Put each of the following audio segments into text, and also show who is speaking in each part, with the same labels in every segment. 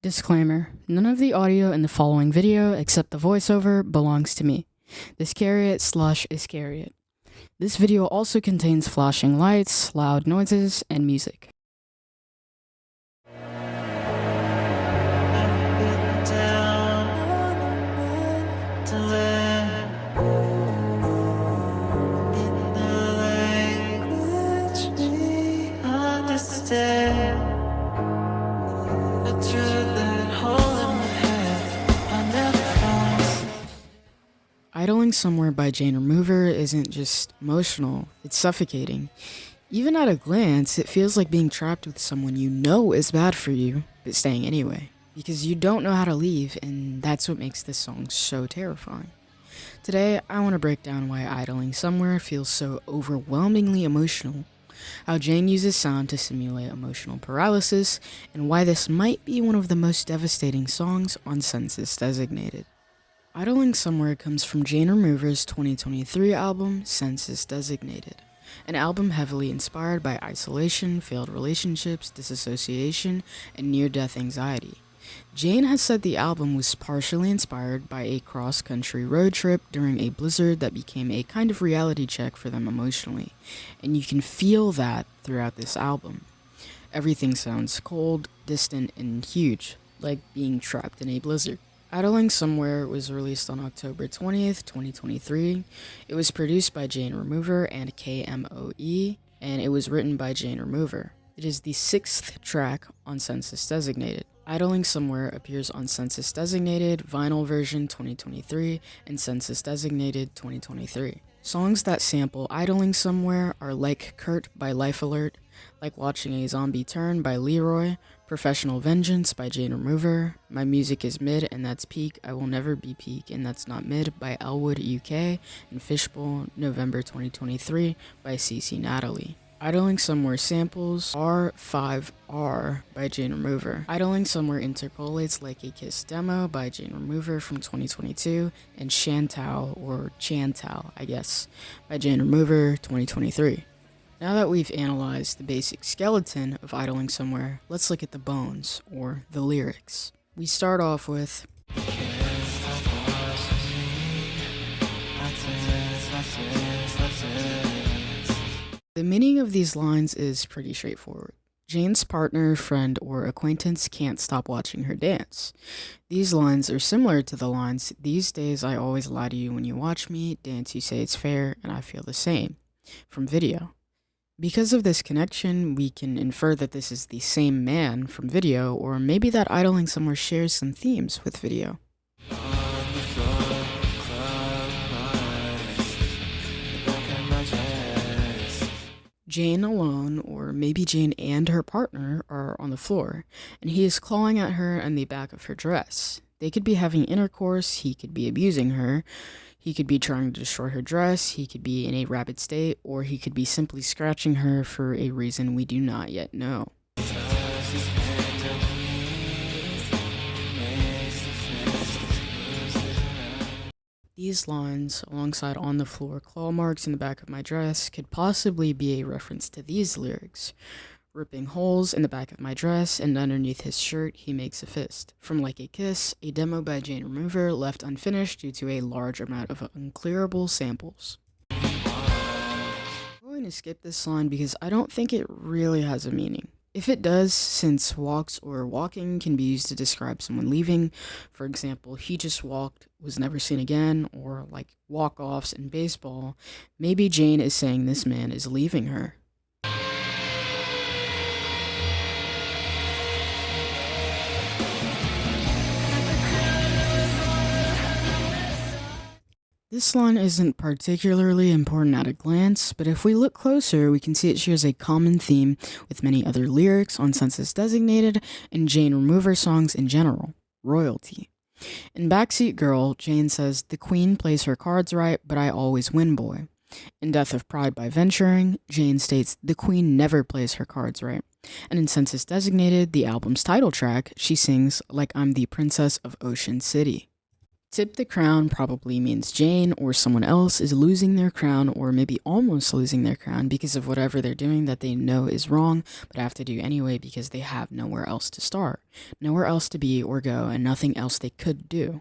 Speaker 1: Disclaimer: none of the audio in the following video, except the voiceover, belongs to me, the Iscariot/Iscariot. This video also contains flashing lights, loud noises, and music. Idling Somewhere by Jane Remover isn't just emotional, it's suffocating. Even at a glance, it feels like being trapped with someone you know is bad for you, but staying anyway. Because you don't know how to leave, and that's what makes this song so terrifying. Today, I want to break down why Idling Somewhere feels so overwhelmingly emotional, how Jane uses sound to simulate emotional paralysis, and why this might be one of the most devastating songs on Census Designated. Idling Somewhere comes from Jane Remover's 2023 album, Census Designated, an album heavily inspired by isolation, failed relationships, disassociation, and near-death anxiety. Jane has said the album was partially inspired by a cross-country road trip during a blizzard that became a kind of reality check for them emotionally, and you can feel that throughout this album. Everything sounds cold, distant, and huge, like being trapped in a blizzard. Idling Somewhere was released on October 20th, 2023. It was produced by Jane Remover and KMOE, and it was written by Jane Remover. It is the 6th track on Census Designated. Idling Somewhere appears on Census Designated, Vinyl version 2023, and Census Designated 2023. Songs that sample Idling Somewhere are Like Kurt by Life Alert, Like Watching a Zombie Turn by Leroy, Professional Vengeance by Jane Remover, My Music is Mid and That's Peak, I Will Never Be Peak and That's Not Mid by Elwood UK, and Fishbowl November 2023 by CC Natalie. Idling Somewhere samples R5R by Jane Remover. Idling Somewhere interpolates Like a Kiss demo by Jane Remover from 2022, and Chantal, or Chantal, I guess, by Jane Remover 2023. Now that we've analyzed the basic skeleton of Idling Somewhere, let's look at the bones, or the lyrics. We start off with the meaning of these lines is pretty straightforward. Jane's partner, friend, or acquaintance can't stop watching her dance. These lines are similar to the lines, "These days I always lie to you when you watch me, dance you say it's fair, and I feel the same," from Video. Because of this connection, we can infer that this is the same man from Video, or maybe that Idling Somewhere shares some themes with Video. Jane alone, or maybe Jane and her partner, are on the floor, and he is clawing at her and the back of her dress. They could be having intercourse, he could be abusing her, he could be trying to destroy her dress, he could be in a rabid state, or he could be simply scratching her for a reason we do not yet know. These lines, alongside "on the floor, claw marks in the back of my dress," could possibly be a reference to these lyrics. "Ripping holes in the back of my dress, and underneath his shirt he makes a fist," from Like a Kiss, a demo by Jane Remover left unfinished due to a large amount of unclearable samples. I'm going to skip this line because I don't think it really has a meaning. If it does, since walks or walking can be used to describe someone leaving, for example, "he just walked, was never seen again," or like walk-offs in baseball, maybe Jane is saying this man is leaving her. This line isn't particularly important at a glance, but if we look closer, we can see it shares a common theme with many other lyrics on Census Designated and Jane Remover songs in general: royalty. In Backseat Girl, Jane says, "The queen plays her cards right, but I always win, boy." In Death of Pride by Venturing, Jane states, "The queen never plays her cards right." And in Census Designated, the album's title track, she sings, "Like I'm the princess of Ocean City." Tip the crown probably means Jane or someone else is losing their crown or maybe almost losing their crown because of whatever they're doing that they know is wrong but have to do anyway because they have nowhere else to start, nowhere else to be or go, and nothing else they could do.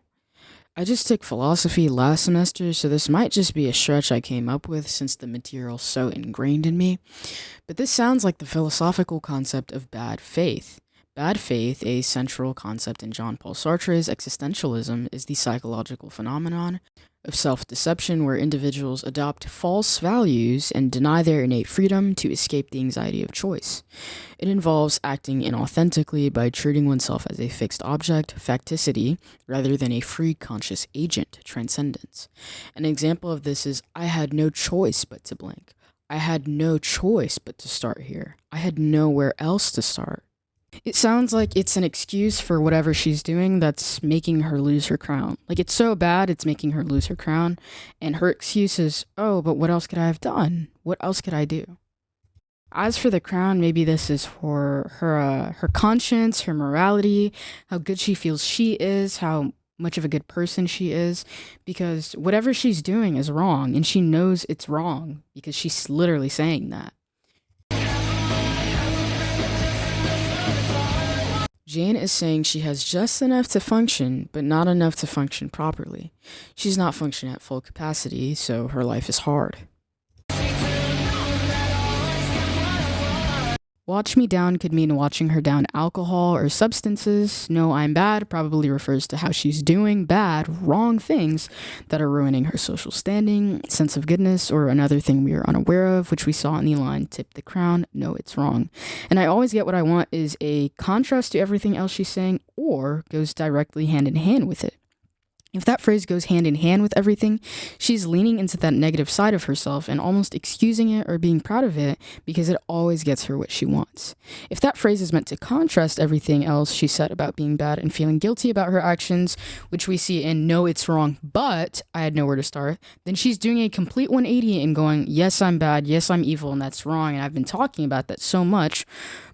Speaker 1: I just took philosophy last semester, so this might just be a stretch I came up with since the material's so ingrained in me. But this sounds like the philosophical concept of bad faith. Bad faith, a central concept in Jean Paul Sartre's existentialism, is the psychological phenomenon of self-deception where individuals adopt false values and deny their innate freedom to escape the anxiety of choice. It involves acting inauthentically by treating oneself as a fixed object, facticity, rather than a free conscious agent, transcendence. An example of this is, I had no choice but to blank. I had no choice but to start here. I had nowhere else to start. It sounds like it's an excuse for whatever she's doing that's making her lose her crown. Like, it's so bad it's making her lose her crown, and her excuse is, oh, but what else could I have done? What else could I do? As for the crown, maybe this is for her conscience, her morality, how good she feels she is, how much of a good person she is, because whatever she's doing is wrong, and she knows it's wrong because she's literally saying that. Jane is saying she has just enough to function, but not enough to function properly. She's not functioning at full capacity, so her life is hard. Watch me down could mean watching her down alcohol or substances. No, I'm bad probably refers to how she's doing bad, wrong things that are ruining her social standing, sense of goodness, or another thing we are unaware of, which we saw in the line, tip the crown, no, it's wrong. And I always get what I want is a contrast to everything else she's saying or goes directly hand in hand with it. If that phrase goes hand in hand with everything, she's leaning into that negative side of herself and almost excusing it or being proud of it because it always gets her what she wants. If that phrase is meant to contrast everything else she said about being bad and feeling guilty about her actions, which we see in no, it's wrong, but I had nowhere to start, then she's doing a complete 180 and going, yes, I'm bad, yes, I'm evil, and that's wrong, and I've been talking about that so much,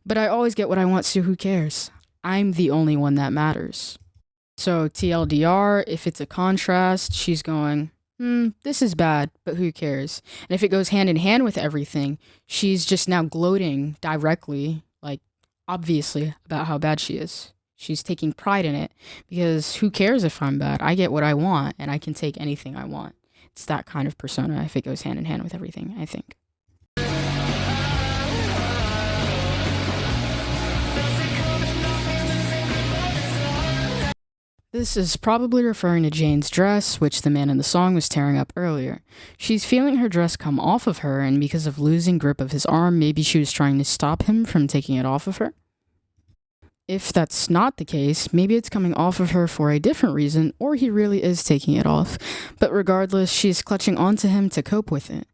Speaker 1: but I always get what I want, so who cares? I'm the only one that matters. So TLDR, if it's a contrast, she's going, this is bad, but who cares? And if it goes hand in hand with everything, she's just now gloating directly, like obviously, about how bad she is. She's taking pride in it because who cares if I'm bad? I get what I want and I can take anything I want. It's that kind of persona if it goes hand in hand with everything, I think. This is probably referring to Jane's dress, which the man in the song was tearing up earlier. She's feeling her dress come off of her, and because of losing grip of his arm, maybe she was trying to stop him from taking it off of her? If that's not the case, maybe it's coming off of her for a different reason, or he really is taking it off. But regardless, she's clutching onto him to cope with it.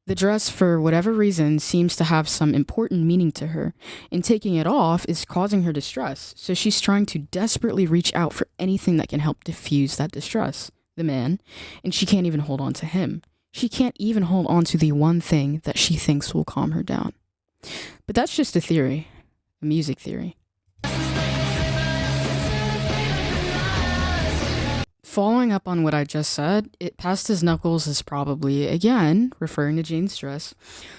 Speaker 1: The dress, for whatever reason, seems to have some important meaning to her, and taking it off is causing her distress, so she's trying to desperately reach out for anything that can help diffuse that distress, the man, and she can't even hold on to him. She can't even hold on to the one thing that she thinks will calm her down. But that's just a theory, a music theory. Following up on what I just said, it past his knuckles is probably, again, referring to Jane's dress.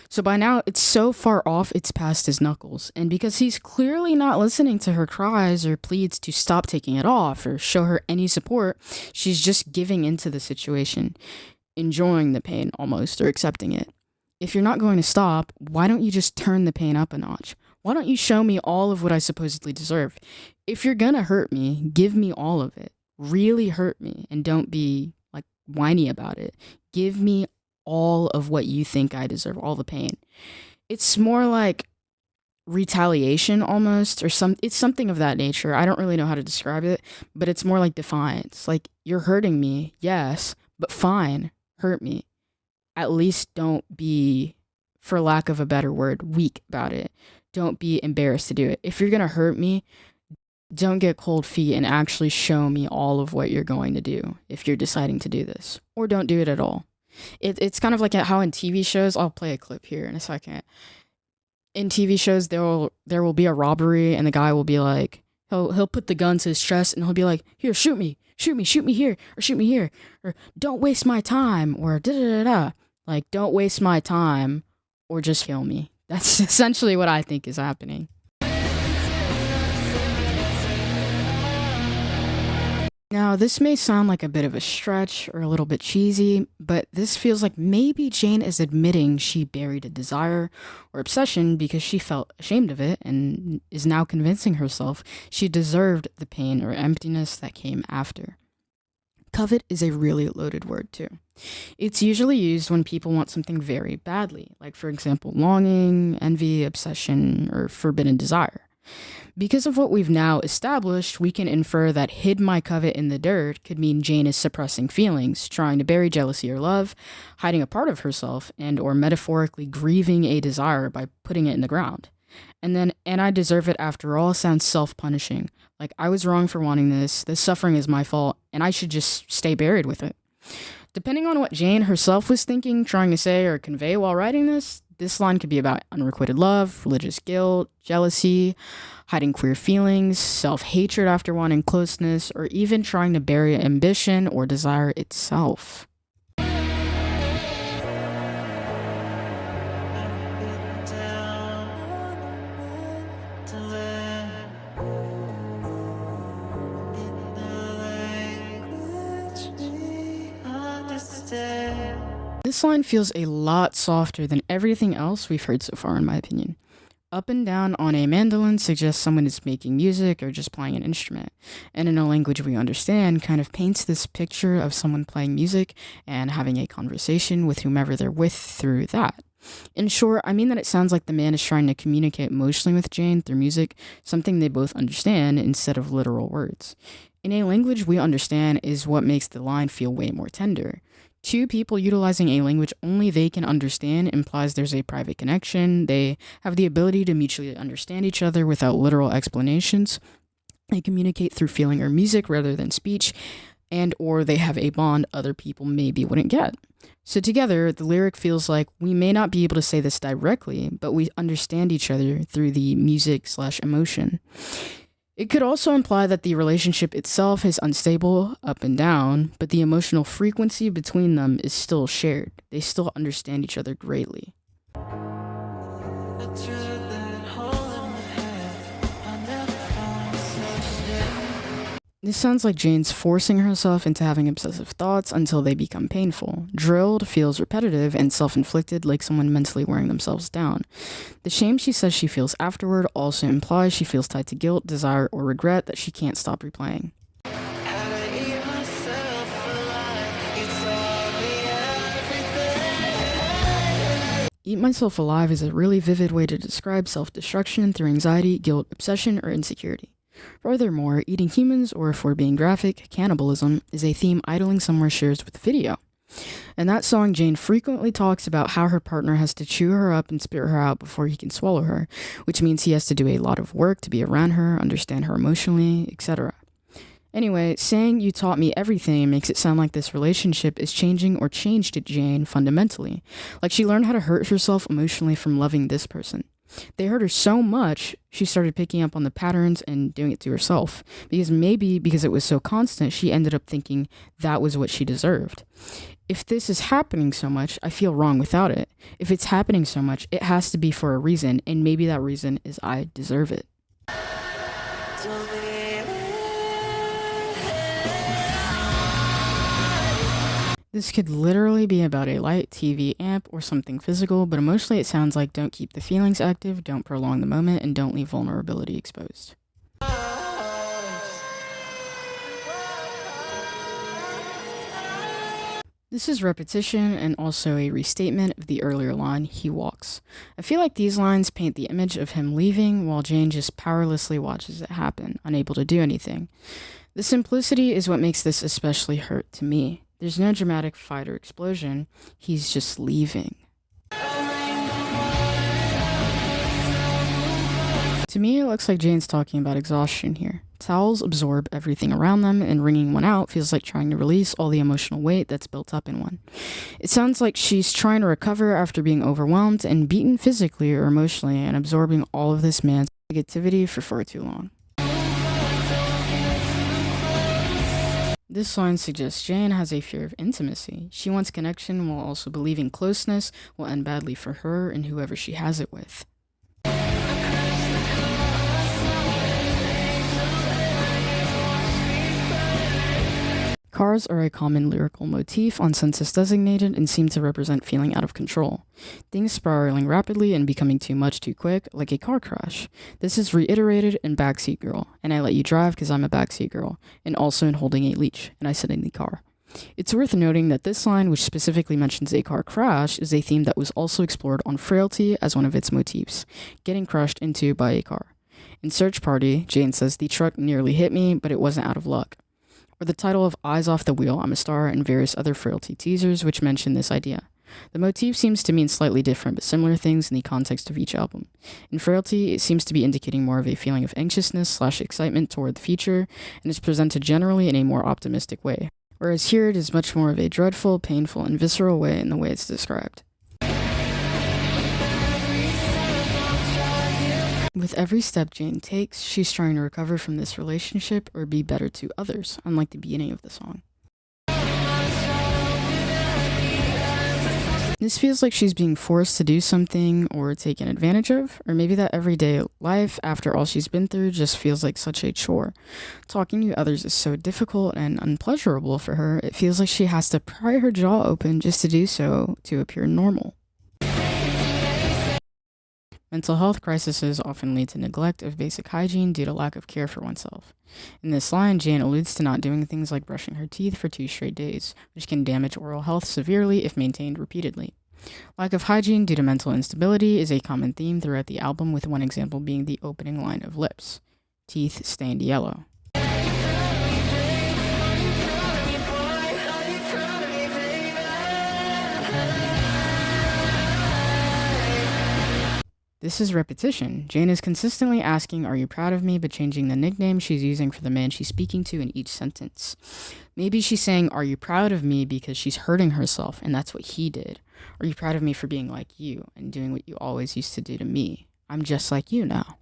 Speaker 1: So by now, it's so far off, it's past his knuckles. And because he's clearly not listening to her cries or pleads to stop taking it off or show her any support, she's just giving into the situation, enjoying the pain almost, or accepting it. If you're not going to stop, why don't you just turn the pain up a notch? Why don't you show me all of what I supposedly deserve? If you're gonna hurt me, give me all of it. Really hurt me and don't be like whiny about it. Give me all of what you think I deserve, all the pain. It's more like retaliation almost, or it's something of that nature. I don't really know how to describe it, but it's more like defiance. Like, you're hurting me, yes, but fine, hurt me. At least don't be, for lack of a better word, weak about it. Don't be embarrassed to do it. If you're gonna hurt me, don't get cold feet and actually show me all of what you're going to do if you're deciding to do this. Or don't do it at all. It's kind of like how in TV shows, I'll play a clip here in a second. In TV shows, there will be a robbery and the guy will be like, He'll put the gun to his chest and he'll be like, here, shoot me here, or don't waste my time, or da da da da. Like, don't waste my time, or just kill me. That's essentially what I think is happening. Now, this may sound like a bit of a stretch or a little bit cheesy, but this feels like maybe Jane is admitting she buried a desire or obsession because she felt ashamed of it and is now convincing herself she deserved the pain or emptiness that came after. Covet is a really loaded word too. It's usually used when people want something very badly, like for example, longing, envy, obsession, or forbidden desire. Because of what we've now established, we can infer that hid my covet in the dirt could mean Jane is suppressing feelings, trying to bury jealousy or love, hiding a part of herself, and or metaphorically grieving a desire by putting it in the ground. And then, and I deserve it after all sounds self-punishing. Like, I was wrong for wanting this suffering is my fault, and I should just stay buried with it. Depending on what Jane herself was thinking, trying to say, or convey while writing this line could be about unrequited love, religious guilt, jealousy, hiding queer feelings, self-hatred after wanting closeness, or even trying to bury ambition or desire itself. This line feels a lot softer than everything else we've heard so far, in my opinion. Up and down on a mandolin suggests someone is making music or just playing an instrument, and in a language we understand kind of paints this picture of someone playing music and having a conversation with whomever they're with through that. In short, I mean that it sounds like the man is trying to communicate emotionally with Jane through music, something they both understand instead of literal words. In a language we understand is what makes the line feel way more tender. Two people utilizing a language only they can understand implies there's a private connection. They have the ability to mutually understand each other without literal explanations. They communicate through feeling or music rather than speech, and or they have a bond other people maybe wouldn't get. So together, the lyric feels like we may not be able to say this directly, but we understand each other through the music/emotion. It could also imply that the relationship itself is unstable, up and down, but the emotional frequency between them is still shared. They still understand each other greatly. This sounds like Jane's forcing herself into having obsessive thoughts until they become painful. Drilled feels repetitive and self-inflicted, like someone mentally wearing themselves down. The shame she says she feels afterward also implies she feels tied to guilt, desire, or regret that she can't stop replaying. Eat myself alive is a really vivid way to describe self-destruction through anxiety, guilt, obsession, or insecurity. Furthermore, eating humans, or if we're being graphic, cannibalism, is a theme Idling Somewhere shares with video. In that song, Jane frequently talks about how her partner has to chew her up and spit her out before he can swallow her, which means he has to do a lot of work to be around her, understand her emotionally, etc. Anyway, saying you taught me everything makes it sound like this relationship is changing or changed Jane fundamentally, like she learned how to hurt herself emotionally from loving this person. They hurt her so much, she started picking up on the patterns and doing it to herself, because it was so constant, she ended up thinking that was what she deserved. If this is happening so much, I feel wrong without it. If it's happening so much, it has to be for a reason, and maybe that reason is I deserve it. This could literally be about a light, TV, amp, or something physical, but emotionally it sounds like don't keep the feelings active, don't prolong the moment, and don't leave vulnerability exposed. This is repetition and also a restatement of the earlier line, he walks. I feel like these lines paint the image of him leaving while Jane just powerlessly watches it happen, unable to do anything. The simplicity is what makes this especially hurt to me. There's no dramatic fight or explosion, he's just leaving. To me, it looks like Jane's talking about exhaustion here. Towels absorb everything around them, and wringing one out feels like trying to release all the emotional weight that's built up in one. It sounds like she's trying to recover after being overwhelmed and beaten physically or emotionally and absorbing all of this man's negativity for far too long. This line suggests Jane has a fear of intimacy. She wants connection while also believing closeness will end badly for her and whoever she has it with. Cars are a common lyrical motif on Census designated and seem to represent feeling out of control. Things spiraling rapidly and becoming too much too quick, like a car crash. This is reiterated in Backseat Girl, and I let you drive because I'm a backseat girl, and also in Holding a Leash, and I sit in the car. It's worth noting that this line, which specifically mentions a car crash, is a theme that was also explored on Frailty as one of its motifs, getting crashed into by a car. In Search Party, Jane says, "The truck nearly hit me, but it wasn't out of luck." Or the title of Eyes Off the Wheel, I'm a Star, and various other Frailty teasers which mention this idea. The motif seems to mean slightly different but similar things in the context of each album. In Frailty, it seems to be indicating more of a feeling of anxiousness/excitement toward the future, and is presented generally in a more optimistic way. Whereas here it is much more of a dreadful, painful, and visceral way in the way it's described. With every step Jane takes, she's trying to recover from this relationship or be better to others, unlike the beginning of the song. This feels like she's being forced to do something or taken advantage of, or maybe that everyday life, after all she's been through, just feels like such a chore. Talking to others is so difficult and unpleasurable for her, it feels like she has to pry her jaw open just to do so to appear normal. Mental health crises often lead to neglect of basic hygiene due to lack of care for oneself. In this line, Jane alludes to not doing things like brushing her teeth for 2 straight days, which can damage oral health severely if maintained repeatedly. Lack of hygiene due to mental instability is a common theme throughout the album, with one example being the opening line of Lips, "Teeth stained yellow." This is repetition. Jane is consistently asking, "Are you proud of me?" but changing the nickname she's using for the man she's speaking to in each sentence. Maybe she's saying, "Are you proud of me?" because she's hurting herself, and that's what he did. "Are you proud of me for being like you and doing what you always used to do to me? I'm just like you now."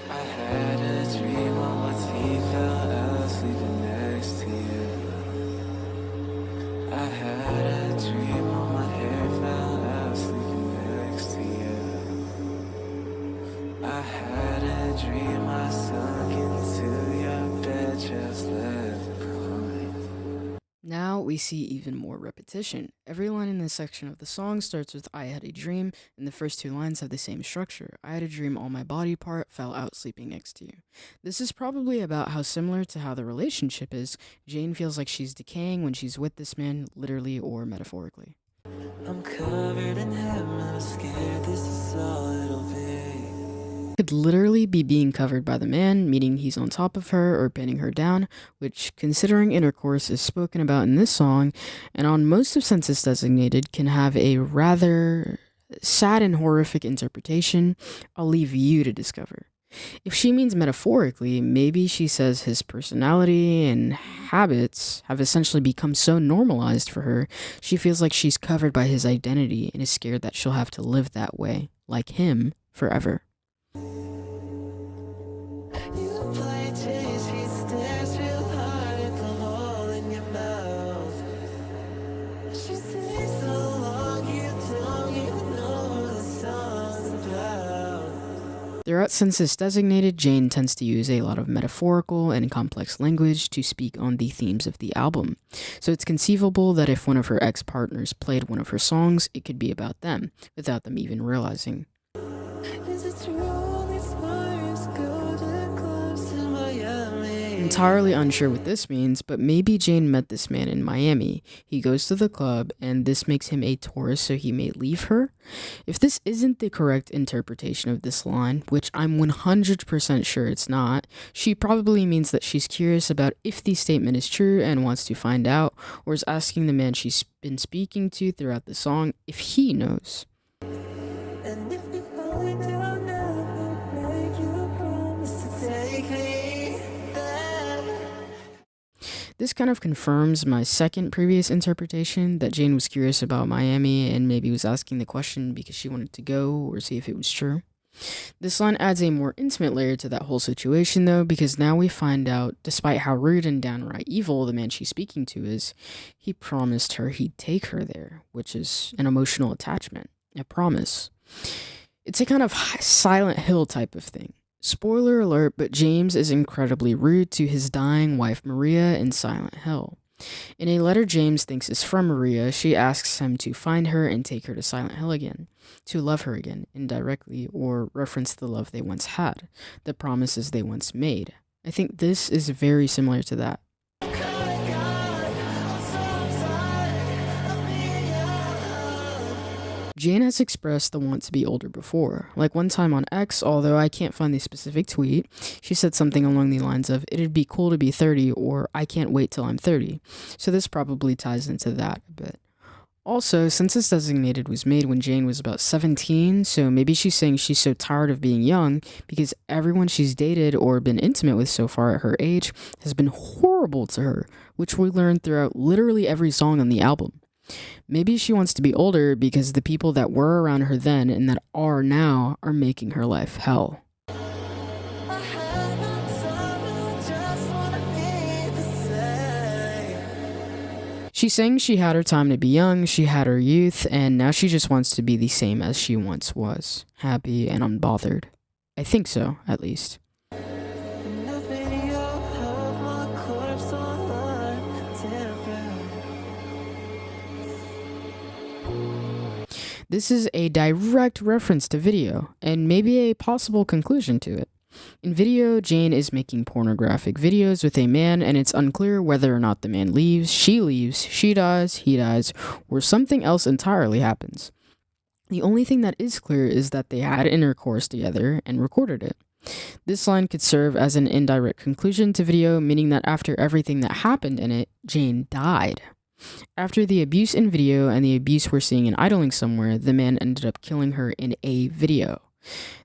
Speaker 2: I had a dream on my teeth fell out sleeping next to you. I had a dream on my hair fell out sleeping next to you. I had a dream I sunk into your bed just left behind.
Speaker 1: Now we see even more repetition. Every line in this section of the song starts with "I had a dream," and the first 2 lines have the same structure. "I had a dream all my body part fell out sleeping next to you." This is probably about how similar to how the relationship is. Jane feels like she's decaying when she's with this man, literally or metaphorically.
Speaker 2: I'm covered in heaven, I'm scared this is all it'll be.
Speaker 1: Could literally be being covered by the man, meaning he's on top of her or pinning her down, which, considering intercourse is spoken about in this song, and on most of Census designated, can have a rather sad and horrific interpretation. I'll leave you to discover. If she means metaphorically, maybe she says his personality and habits have essentially become so normalized for her, she feels like she's covered by his identity and is scared that she'll have to live that way, like him, forever.
Speaker 2: You play chase, she stares real hard at the hole in your mouth. She sings so long, you don't even know what the song's about.
Speaker 1: Throughout Census designated, Jane tends to use a lot of metaphorical and complex language to speak on the themes of the album. So it's conceivable that if one of her ex-partners played one of her songs, it could be about them, without them even realizing.
Speaker 2: Is it true all these words go to the clubs in Miami?
Speaker 1: entirely unsure what this means, but maybe Jane met this man in Miami. He goes to the club, and this makes him a tourist, so he may leave her. If this isn't the correct interpretation of this line, which I'm 100% sure it's not, she probably means that she's curious about if the statement is true and wants to find out, or is asking the man she's been speaking to throughout the song if he knows.
Speaker 2: And if you find out now, make you a promise to take me there.
Speaker 1: This kind of confirms my second previous interpretation that Jane was curious about Miami and maybe was asking the question because she wanted to go or see if it was true. This line adds a more intimate layer to that whole situation though, because now we find out, despite how rude and downright evil the man she's speaking to is, he promised her he'd take her there, which is an emotional attachment, a promise. It's a kind of Silent Hill type of thing. Spoiler alert, but James is incredibly rude to his dying wife Maria in Silent Hill. In a letter James thinks is from Maria, she asks him to find her and take her to Silent Hill again, to love her again, indirectly, or reference the love they once had, the promises they once made. I think this is very similar to that. Jane has expressed the want to be older before. Like one time on X, although I can't find the specific tweet, she said something along the lines of, "It'd be cool to be 30," or "I can't wait till I'm 30. So this probably ties into that a bit. Also, Census Designated was made when Jane was about 17, so maybe she's saying she's so tired of being young because everyone she's dated or been intimate with so far at her age has been horrible to her, which we learned throughout literally every song on the album. Maybe she wants to be older because the people that were around her then and that are now are making her life hell. She's saying she had her time to be young, she had her youth, and now she just wants to be the same as she once was, happy and unbothered. I think so, at least. This is a direct reference to Video, and maybe a possible conclusion to it. In Video, Jane is making pornographic videos with a man, and it's unclear whether or not the man leaves, she dies, he dies, or something else entirely happens. The only thing that is clear is that they had intercourse together and recorded it. This line could serve as an indirect conclusion to Video, meaning that after everything that happened in it, Jane died. After the abuse in Video and the abuse we're seeing in Idling Somewhere, the man ended up killing her in a video.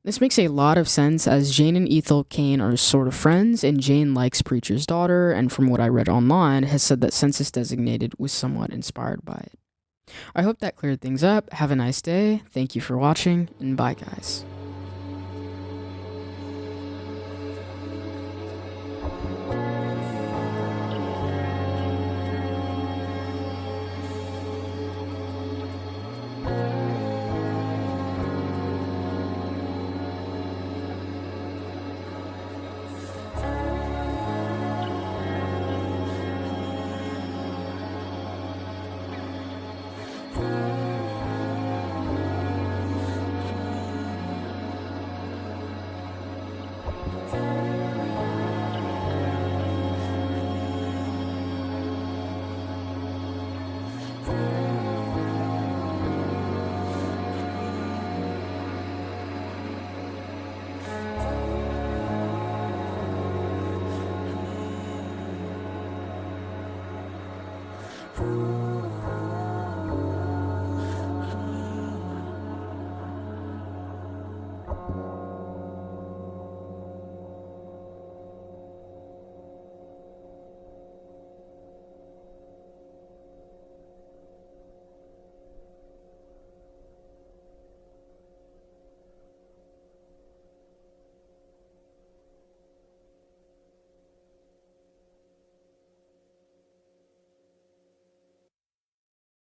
Speaker 1: This makes a lot of sense as Jane and Ethel Cain are sort of friends, and Jane likes Preacher's daughter, and from what I read online, has said that Census Designated was somewhat inspired by it. I hope that cleared things up. Have a nice day. Thank you for watching, and bye guys. Ooh.